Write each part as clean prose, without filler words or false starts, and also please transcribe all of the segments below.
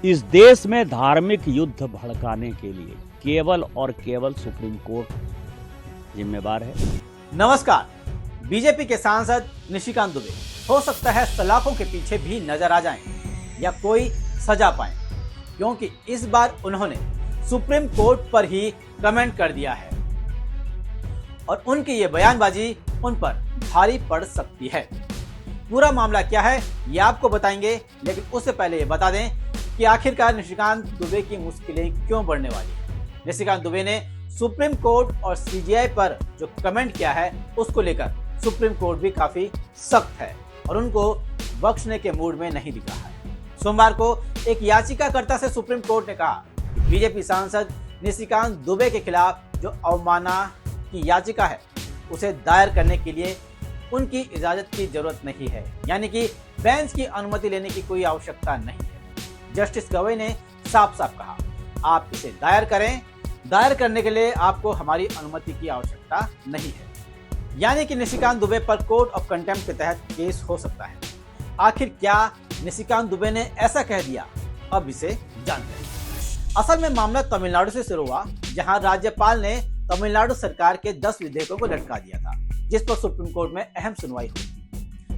इस देश में धार्मिक युद्ध भड़काने के लिए केवल और केवल सुप्रीम कोर्ट जिम्मेवार है। नमस्कार। बीजेपी के सांसद निशिकांत दुबे हो सकता है सलाखों के पीछे भी नजर आ जाएं या कोई सजा पाएं, क्योंकि इस बार उन्होंने सुप्रीम कोर्ट पर ही कमेंट कर दिया है और उनकी ये बयानबाजी उन पर भारी पड़ सकती है। पूरा मामला क्या है ये आपको बताएंगे, लेकिन उससे पहले ये बता दें कि आखिरकार निशिकांत दुबे की मुश्किलें क्यों बढ़ने वाली है। निशिकांत दुबे ने सुप्रीम कोर्ट और सीजीआई पर जो कमेंट किया है उसको लेकर सुप्रीम कोर्ट भी काफी सख्त है और उनको बख्शने के मूड में नहीं दिखा है। सोमवार को एक याचिकाकर्ता से सुप्रीम कोर्ट ने कहा कि बीजेपी सांसद निशिकांत दुबे के खिलाफ जो अवमानना की याचिका है उसे दायर करने के लिए उनकी इजाजत की जरूरत नहीं है, यानी कि बेंच की अनुमति लेने की कोई आवश्यकता नहीं है। जस्टिस गवई ने साफ साफ कहा, आप इसे दायर करें, दायर करने के लिए आपको हमारी अनुमति की आवश्यकता नहीं है। यानी कि निशिकांत दुबे पर कोर्ट ऑफ कंटेम्प्ट के तहत केस हो सकता है। आखिर क्या निशिकांत दुबे ने ऐसा कह दिया, अब इसे जानते हैं। असल में मामला तमिलनाडु से शुरू हुआ, जहां राज्यपाल ने तमिलनाडु सरकार के 10 विधेयकों को लटका दिया था, जिस पर सुप्रीम कोर्ट में अहम सुनवाई हुई थी।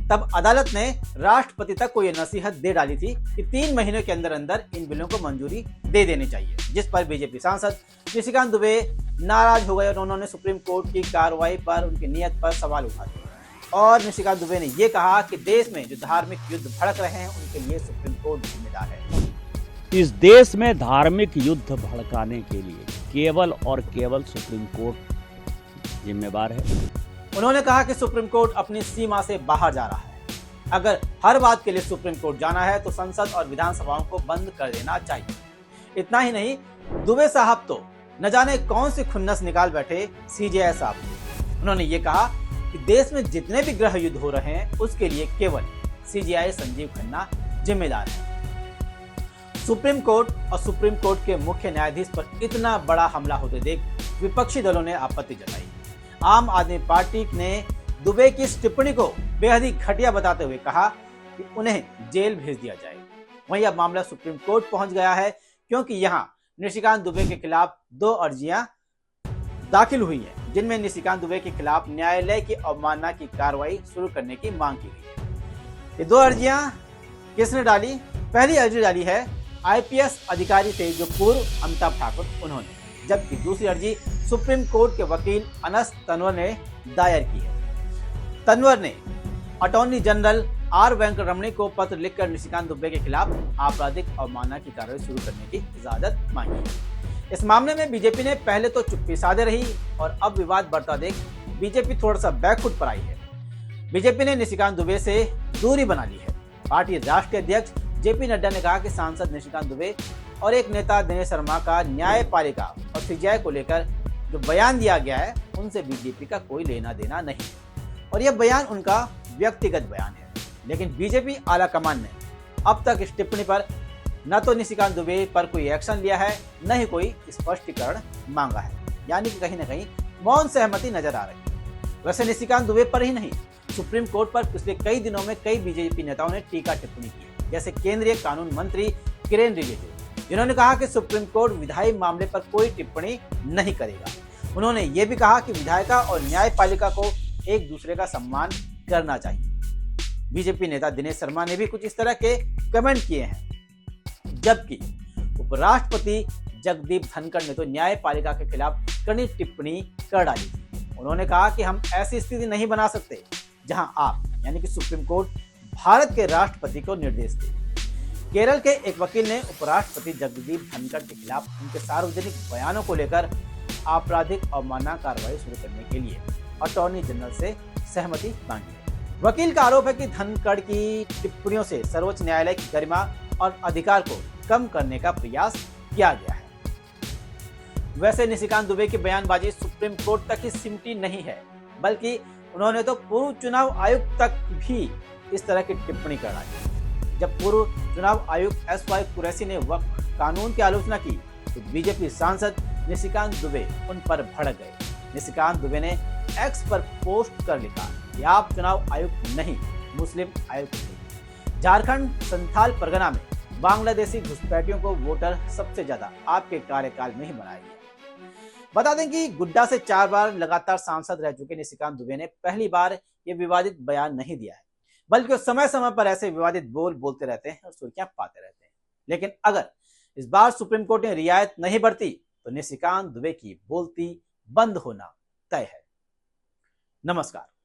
तब अदालत ने राष्ट्रपति तक को यह नसीहत दे डाली थी कि 3 महीनों के अंदर अंदर इन बिलों को मंजूरी दे देनी चाहिए, जिस पर बीजेपी सांसद निशिकांत दुबे नाराज हो गए और उन्होंने सुप्रीम कोर्ट की कार्रवाई पर, उनकी नीयत पर सवाल उठा दिए। और निशिकांत दुबे ने यह कहा कि देश में जो धार्मिक युद्ध भड़क रहे हैं उनके लिए सुप्रीम कोर्ट जिम्मेदार है। इस देश में धार्मिक युद्ध भड़काने के लिए केवल और केवल सुप्रीम कोर्ट जिम्मेवार है। उन्होंने कहा कि सुप्रीम कोर्ट अपनी सीमा से बाहर जा रहा है। अगर हर बात के लिए सुप्रीम कोर्ट जाना है तो संसद और विधानसभाओं को बंद कर देना चाहिए। इतना ही नहीं, दुबे साहब तो न जाने कौन सी खुन्नस निकाल बैठे सीजेआई साहब ने। उन्होंने ये कहा कि देश में जितने भी गृह युद्ध हो रहे हैं उसके लिए केवल सीजेआई संजीव खन्ना जिम्मेदार है। सुप्रीम कोर्ट और सुप्रीम कोर्ट के मुख्य न्यायाधीश पर इतना बड़ा हमला होते देख विपक्षी दलों ने आपत्ति जताई। आम आदमी पार्टी ने दुबे की इस टिप्पणी को बेहद ही घटिया बताते हुए कहा कि उन्हें जेल भेज दिया जाए। वहीं अब मामला सुप्रीम कोर्ट पहुंच गया है, क्योंकि यहां निशिकांत दुबे के खिलाफ 2 अर्जियां दाखिल हुई हैं, जिनमें निशिकांत दुबे के खिलाफ न्यायालय की अवमानना की कार्रवाई शुरू करने की मांग की गई है। ये 2 अर्जियां किसने डाली? पहली अर्जी डाली है आईपीएस अधिकारी थे जो पूर्व अमिताभ ठाकुर, उन्होंने, जबकि दूसरी अर्जी सुप्रीम कोर्ट के वकील अनस तनवर ने दायर की है। तनवर ने अटॉर्नी जनरल आर वेंकटरमणी को पत्र लिखकर निशिकांत दुबे के खिलाफ आपराधिक अवमानना की कार्रवाई शुरू करने की इजाजत मांगी है। इस मामले में बीजेपी ने पहले तो चुप्पी साधे रही और अब विवाद बढ़ता देख बीजेपी थोड़ा सा बैकफुट पर आई है। बीजेपी ने निशिकांत दुबे से दूरी बना ली है। पार्टी राष्ट्रीय अध्यक्ष जेपी नड्डा ने कहा कि सांसद निशिकांत दुबे और एक नेता दिनेश शर्मा का न्यायपालिका और सीजीआई को लेकर जो बयान दिया गया है उनसे बीजेपी का कोई लेना देना नहीं और यह बयान उनका व्यक्तिगत बयान है। लेकिन बीजेपी आला कमान ने अब तक इस टिप्पणी पर न तो निशिकांत दुबे पर कोई एक्शन लिया है, न ही कोई स्पष्टीकरण मांगा है, यानी कि कहीं न कहीं मौन सहमति नजर आ रही है। वैसे निशिकांत दुबे पर ही नहीं, सुप्रीम कोर्ट पर पिछले कई दिनों में कई बीजेपी नेताओं ने टीका टिप्पणी की है, जैसे केंद्रीय कानून मंत्री किरेन रिजिजू, जिन्होंने कहा कि सुप्रीम कोर्ट विधायी मामले पर कोई टिप्पणी नहीं करेगा। उन्होंने ये भी कहा कि विधायिका और न्यायपालिका को एक दूसरे का सम्मान करना चाहिए। बीजेपी नेता दिनेश शर्मा ने भी कुछ इस तरह के कमेंट किए हैं, जबकि उपराष्ट्रपति जगदीप धनखड़ ने तो न्यायपालिका के खिलाफ कड़ी टिप्पणी कर डाली थी। उन्होंने कहा कि हम ऐसी स्थिति नहीं बना सकते जहां आप, यानी कि सुप्रीम कोर्ट, भारत के राष्ट्रपति को निर्देश दे। केरल के एक वकील ने उपराष्ट्रपति जगदीप धनखड़ के खिलाफ उनके सार्वजनिक बयानों को लेकर आपराधिक अवमानना कार्रवाई शुरू करने के लिए अटॉर्नी जनरल से सहमति मांगी है। वकील का आरोप है कि धनखड़ की टिप्पणियों से सर्वोच्च न्यायालय की गरिमा और अधिकार को कम करने का प्रयास किया गया है। वैसे निशिकांत दुबे की बयानबाजी सुप्रीम कोर्ट तक ही सिमटी नहीं है, बल्कि उन्होंने तो पूर्व चुनाव आयुक्त तक भी इस तरह की टिप्पणी कर डाली। जब पूर्व चुनाव आयुक्त एस.वाई. कुरैशी ने वक्फ कानून की आलोचना की तो बीजेपी सांसद निशिकांत दुबे उन पर भड़क गए। निशिकांत दुबे ने एक्स पर पोस्ट कर लिखा कि आप चुनाव आयुक्त नहीं, मुस्लिम आयुक्त थे। झारखंड संथाल परगना में बांग्लादेशी घुसपैठियों को वोटर सबसे ज्यादा आपके कार्यकाल में ही बनाएगी। बता दें कि गुड्डा से 4 बार लगातार सांसद रह चुके निशिकांत दुबे ने पहली बार ये विवादित बयान नहीं दिया है, बल्कि वो समय समय पर ऐसे विवादित बोलते रहते हैं और सुर्खियां पाते रहते हैं। लेकिन अगर इस बार सुप्रीम कोर्ट ने रियायत नहीं बरती तो निशिकांत दुबे की बोलती बंद होना तय है। नमस्कार।